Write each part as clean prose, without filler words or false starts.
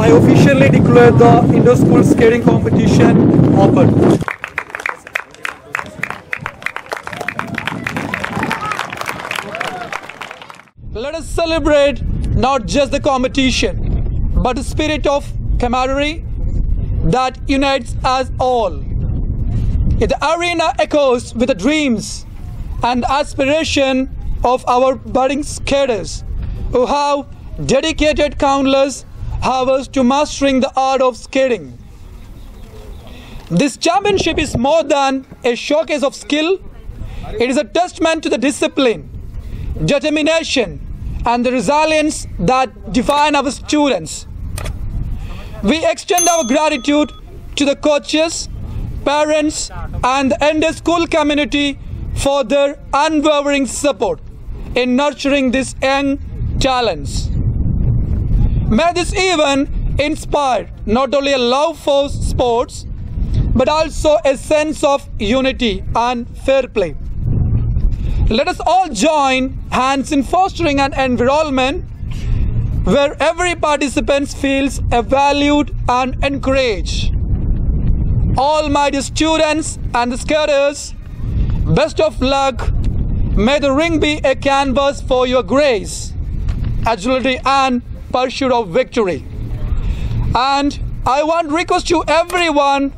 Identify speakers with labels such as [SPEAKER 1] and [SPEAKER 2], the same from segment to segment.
[SPEAKER 1] I officially declare the inter-school skating competition open. Let us celebrate not just the competition, but the spirit of camaraderie that unites us all. The arena echoes with the dreams and aspiration of our budding skaters who have dedicated countless hours to mastering the art of skating. This championship is more than a showcase of skill. It is a testament to the discipline, determination, and the resilience that define our students. We extend our gratitude to the coaches, parents, and the entire school community for their unwavering support in nurturing these young talents. May this event inspire not only a love for sports, but also a sense of unity and fair play. Let us all join hands in fostering an environment where every participant feels valued and encouraged. All my dear students and the skaters, best of luck. May the ring be a canvas for your grace, agility, and pursuit of victory. And I want to request to everyone,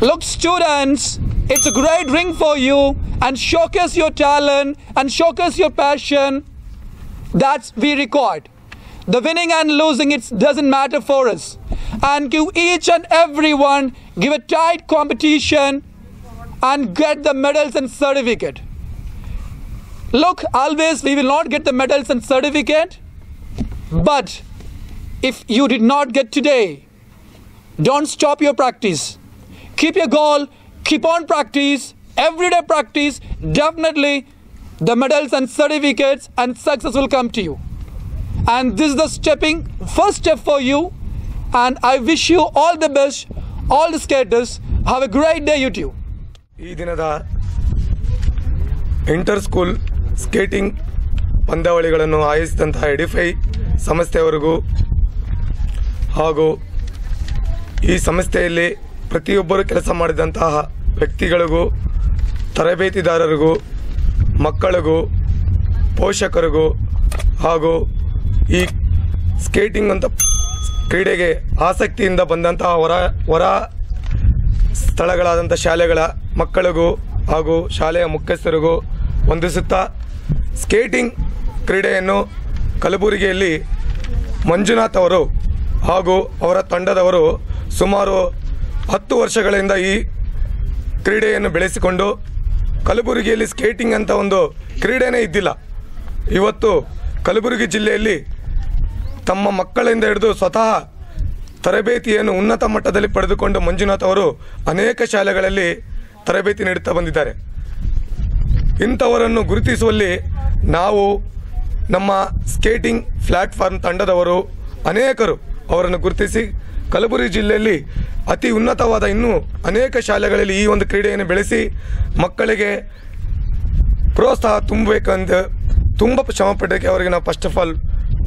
[SPEAKER 1] look students, it's a great ring for you, and showcase your talent and showcase your passion. That's we required. The winning and losing, it doesn't matter for us. And give each and everyone, give a tight competition and get the medals and certificate. Look, always we will not get the medals and certificate, but if you did not get today, don't stop your practice. Keep your goal, keep on practice, everyday practice. Definitely the medals and certificates and success will come to you. And this is the first step for you. And I wish you all the best, all the skaters. Have a great day, you too.
[SPEAKER 2] ಈ ದಿನದ inter school skating ಪಂದ್ಯಾವಳಿಗಳನ್ನು ಆಯೋಜಿಸಿದಂತಹ edify ಸಂಸ್ಥೆಯವರಿಗೂ ಹಾಗೂ ಈ ಸಂಸ್ಥೆಯಲ್ಲಿ ಪ್ರತಿಯೊಬ್ಬರು ಕೆಲಸ ಮಾಡಿದಂತಹ ವ್ಯಕ್ತಿಗಳಿಗೂ, ತರಬೇತಿದಾರರಿಗೂ, ಮಕ್ಕಳಿಗೂ, ಪೋಷಕರಿಗೂ ಹಾಗೂ ಈ ಸ್ಕೇಟಿಂಗ್ ಅಂತ ಕ್ರೀಡೆಗೆ ಆಸಕ್ತಿಯಿಂದ ಬಂದಂತಹ ಹೊರ ಸ್ಥಳಗಳಾದಂಥ ಶಾಲೆಗಳ ಮಕ್ಕಳಿಗೂ ಹಾಗೂ ಶಾಲೆಯ ಮುಖ್ಯಸ್ಥರಿಗೂ ವಂದಿಸುತ್ತಾ, ಸ್ಕೇಟಿಂಗ್ ಕ್ರೀಡೆಯನ್ನು ಕಲಬುರಗಿಯಲ್ಲಿ ಮಂಜುನಾಥ್ ಅವರು ಹಾಗೂ ಅವರ ತಂಡದವರು ಸುಮಾರು 10 ವರ್ಷಗಳಿಂದ ಈ ಕ್ರೀಡೆಯನ್ನು ಬೆಳೆಸಿಕೊಂಡು, ಕಲಬುರಗಿಯಲ್ಲಿ ಸ್ಕೇಟಿಂಗ್ ಅಂತ ಒಂದು ಕ್ರೀಡೆನೇ ಇದ್ದಿಲ್ಲ. ಇವತ್ತು ಕಲಬುರಗಿ ಜಿಲ್ಲೆಯಲ್ಲಿ ತಮ್ಮ ಮಕ್ಕಳಿಂದ ಹಿಡಿದು ಸ್ವತಃ ತರಬೇತಿಯನ್ನು ಉನ್ನತ ಮಟ್ಟದಲ್ಲಿ ಪಡೆದುಕೊಂಡು ಮಂಜುನಾಥ್ ಅವರು ಅನೇಕ ಶಾಲೆಗಳಲ್ಲಿ ತರಬೇತಿ ನೀಡುತ್ತಾ ಬಂದಿದ್ದಾರೆ. ಇಂಥವರನ್ನು ಗುರುತಿಸುವಲ್ಲಿ ನಾವು ನಮ್ಮ ಸ್ಕೇಟಿಂಗ್ ಪ್ಲಾಟ್ಫಾರ್ಮ್ ತಂಡದವರು ಅನೇಕರು ಅವರನ್ನು ಗುರುತಿಸಿ ಕಲಬುರಗಿ ಜಿಲ್ಲೆಯಲ್ಲಿ ಅತಿ ಉನ್ನತವಾದ ಇನ್ನೂ ಅನೇಕ ಶಾಲೆಗಳಲ್ಲಿ ಈ ಒಂದು ಕ್ರೀಡೆಯನ್ನು ಬೆಳೆಸಿ ಮಕ್ಕಳಿಗೆ ಪ್ರೋತ್ಸಾಹ ತುಂಬಬೇಕಂತ ತುಂಬ ಶ್ರಮಪಟ್ಟಕ್ಕೆ ಅವರಿಗೆ ನಾವು ಫಸ್ಟ್ ಆಫ್ ಆಲ್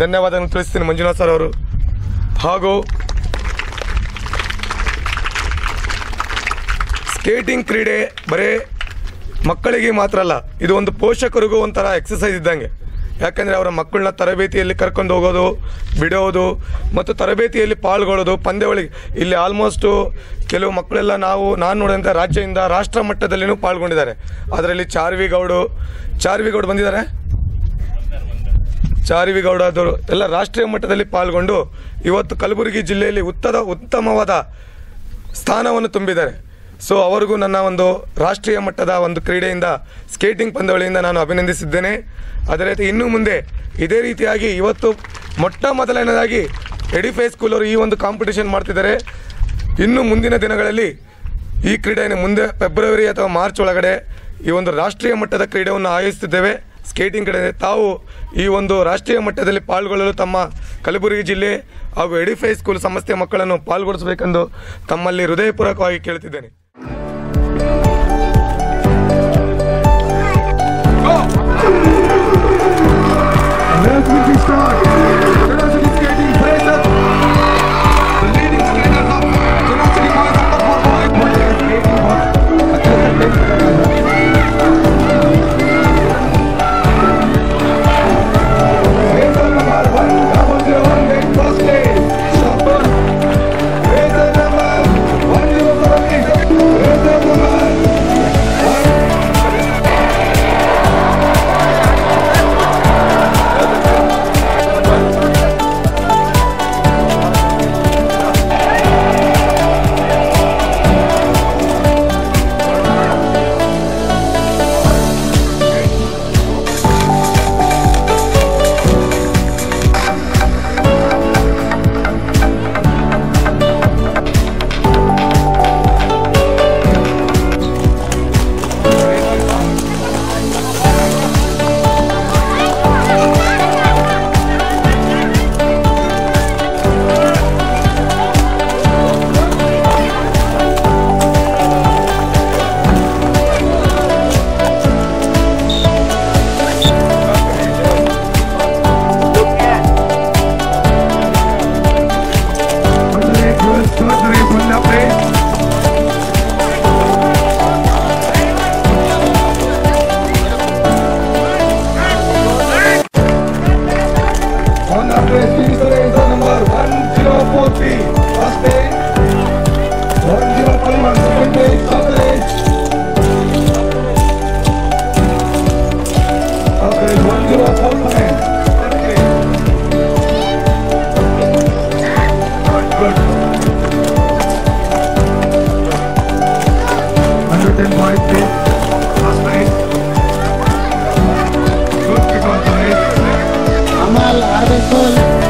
[SPEAKER 2] ಧನ್ಯವಾದವನ್ನು ತಿಳಿಸ್ತೀನಿ ಮಂಜುನಾಥ್ ಸರ್ ಅವರು. ಹಾಗೂ ಸ್ಕೇಟಿಂಗ್ ಕ್ರೀಡೆ ಬರೀ ಮಕ್ಕಳಿಗೆ ಮಾತ್ರ ಅಲ್ಲ, ಇದು ಒಂದು ಪೋಷಕರಿಗೂ ಒಂಥರ ಎಕ್ಸಸೈಸ್ ಇದ್ದಂಗೆ. ಯಾಕಂದರೆ ಅವರ ಮಕ್ಕಳನ್ನ ತರಬೇತಿಯಲ್ಲಿ ಕರ್ಕೊಂಡು ಹೋಗೋದು, ಬಿಡೋದು ಮತ್ತು ತರಬೇತಿಯಲ್ಲಿ ಪಾಲ್ಗೊಳ್ಳೋದು, ಪಂದ್ಯಾವಳಿಗೆ ಇಲ್ಲಿ ಆಲ್ಮೋಸ್ಟು ಕೆಲವು ಮಕ್ಕಳೆಲ್ಲ ನಾನು ನೋಡಿದಂಥ ರಾಜ್ಯದಿಂದ ರಾಷ್ಟ್ರ ಮಟ್ಟದಲ್ಲಿಯೂ ಪಾಲ್ಗೊಂಡಿದ್ದಾರೆ. ಅದರಲ್ಲಿ ಚಾರ್ವಿಗೌಡ ಬಂದಿದ್ದಾರೆ, ಚಾರ್ವಿಗೌಡದವರು ಎಲ್ಲ ರಾಷ್ಟ್ರೀಯ ಮಟ್ಟದಲ್ಲಿ ಪಾಲ್ಗೊಂಡು ಇವತ್ತು ಕಲಬುರಗಿ ಜಿಲ್ಲೆಯಲ್ಲಿ ಉತ್ತಮವಾದ ಸ್ಥಾನವನ್ನು ತುಂಬಿದ್ದಾರೆ. ಸೊ ಅವರಿಗೂ ನನ್ನ ಒಂದು ರಾಷ್ಟ್ರೀಯ ಮಟ್ಟದ ಒಂದು ಕ್ರೀಡೆಯಿಂದ ಸ್ಕೇಟಿಂಗ್ ಪಂದ್ಯಾವಳಿಯಿಂದ ನಾನು ಅಭಿನಂದಿಸಿದ್ದೇನೆ. ಅದೇ ರೀತಿ ಇನ್ನು ಮುಂದೆ ಇದೇ ರೀತಿಯಾಗಿ ಇವತ್ತು ಮೊಟ್ಟ ಮೊದಲನೇದಾಗಿ ಎಡಿಫೈ ಸ್ಕೂಲ್ ಅವರು ಈ ಒಂದು ಕಾಂಪಿಟೇಷನ್ ಮಾಡ್ತಿದ್ದಾರೆ. ಇನ್ನು ಮುಂದಿನ ದಿನಗಳಲ್ಲಿ ಈ ಕ್ರೀಡೆಯನ್ನು ಮುಂದೆ ಫೆಬ್ರವರಿ ಅಥವಾ ಮಾರ್ಚ್ ಒಳಗಡೆ ಈ ಒಂದು ರಾಷ್ಟ್ರೀಯ ಮಟ್ಟದ ಕ್ರೀಡೆಯನ್ನು ಆಯೋಜಿಸುತ್ತಿದ್ದೇವೆ. ಸ್ಕೇಟಿಂಗ್ ಕ್ರೀಡೆ ತಾವು ಈ ಒಂದು ರಾಷ್ಟ್ರೀಯ ಮಟ್ಟದಲ್ಲಿ ಪಾಲ್ಗೊಳ್ಳಲು ತಮ್ಮ ಕಲಬುರಗಿ ಜಿಲ್ಲೆ ಹಾಗೂ ಎಡಿಫೈ ಸ್ಕೂಲ್ ಸಂಸ್ಥೆಯ ಮಕ್ಕಳನ್ನು ಪಾಲ್ಗೊಳಿಸಬೇಕೆಂದು ತಮ್ಮಲ್ಲಿ ಹೃದಯಪೂರ್ವಕವಾಗಿ ಕೇಳುತ್ತಿದ್ದೇನೆ. Let's start. speed is the number 104P. First page 1041. Second page, third page. Third page 1045. Good. 110 feet. First page. Good, because the race.
[SPEAKER 3] Amal Adekul.